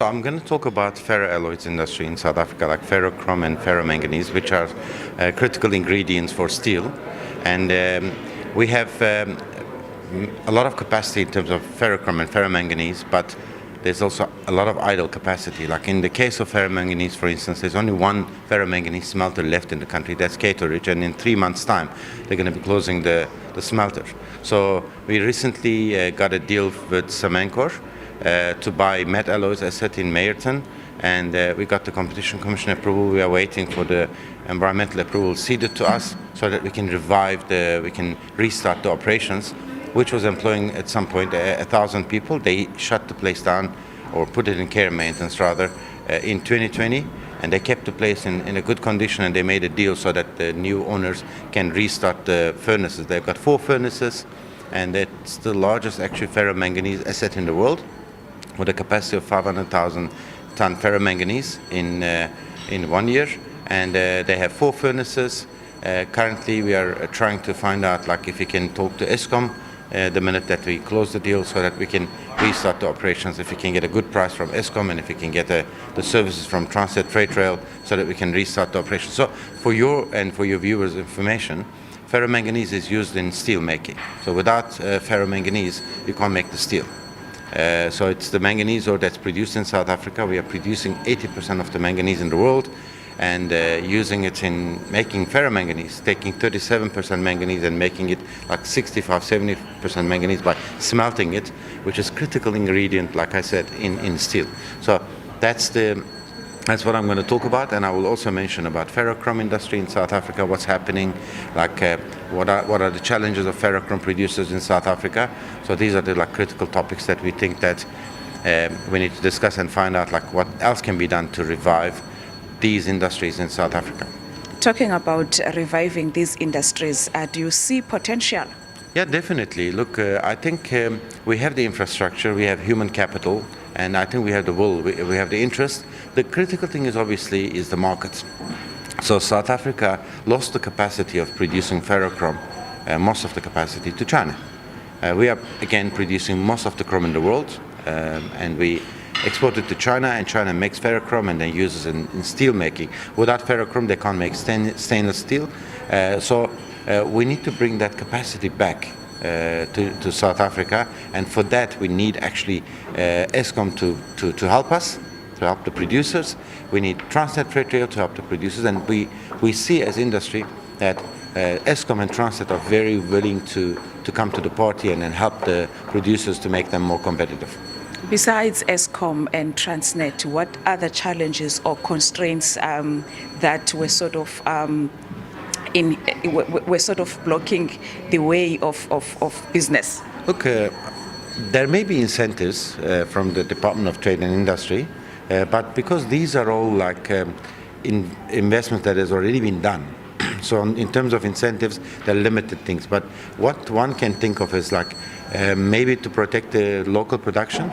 So I'm going to talk about ferroalloys industry in South Africa, like ferrochrome and ferromanganese, which are critical ingredients for steel. And we have a lot of capacity in terms of ferrochrome and ferromanganese, but there's also a lot of idle capacity. Like in the case of ferromanganese, for instance, there's only one ferromanganese smelter left in the country, that's Cato Ridge, and in 3 months' time, they're going to be closing the smelter. So we recently got a deal with Samancor to buy Metalloys asset in Meyerton, and we got the Competition Commission approval. We are waiting for the environmental approval ceded to us so that we can we can restart the operations, which was employing at some point 1,000 people. They shut the place down, or put it in care and maintenance rather, in 2020, and they kept the place in a good condition, and they made a deal so that the new owners can restart the furnaces. They've got 4 furnaces, and it's the largest actually ferromanganese asset in the world, with a capacity of 500,000 ton ferromanganese in 1 year, and they have 4 furnaces. Currently, we are trying to find out if we can talk to Eskom the minute that we close the deal, so that we can restart the operations. If we can get a good price from Eskom, and if we can get the services from Transnet Freight Rail, so that we can restart the operation. So for your viewers' information, ferromanganese is used in steel making. So without ferromanganese, you can't make the steel. So it's the manganese ore that's produced in South Africa. We are producing 80% of the manganese in the world, and using it in making ferromanganese, taking 37% manganese and making it 65-70% manganese by smelting it, which is critical ingredient, like I said, in steel. So that's what I'm going to talk about, and I will also mention about ferrochrome industry in South Africa, what's happening, what are the challenges of ferrochrome producers in South Africa. So these are the critical topics that we think that we need to discuss and find out what else can be done to revive these industries in South Africa. Talking about reviving these industries, do you see potential? Yeah, definitely. Look, I think we have the infrastructure, we have human capital, and I think we have the will, we have the interest. The critical thing is obviously the market. So South Africa lost the capacity of producing ferrochrome, most of the capacity, to China. We are again producing most of the chrome in the world, and we export it to China, and China makes ferrochrome and then uses it in steel making. Without ferrochrome, they can't make stainless steel. So we need to bring that capacity back to South Africa, and for that we need actually Eskom to help us, to help the producers. We need Transnet Freight Rail to help the producers, and we see as industry that Eskom and Transnet are very willing to come to the party and then help the producers to make them more competitive. Besides Eskom and Transnet, what other challenges or constraints that were sort of blocking the way of business? Look, there may be incentives from the Department of Trade and Industry, but because these are all investments that has already been done, so in terms of incentives, there are limited things. But what one can think of is maybe to protect the local production.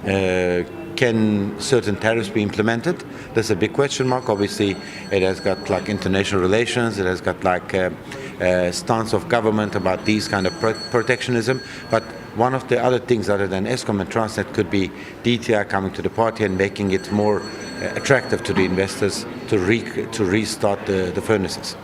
Can certain tariffs be implemented? That's a big question mark. Obviously, it has got international relations. It has got stance of government about these kind of protectionism. But one of the other things, other than Eskom and Transnet, could be DTI coming to the party and making it more attractive to the investors to restart the furnaces.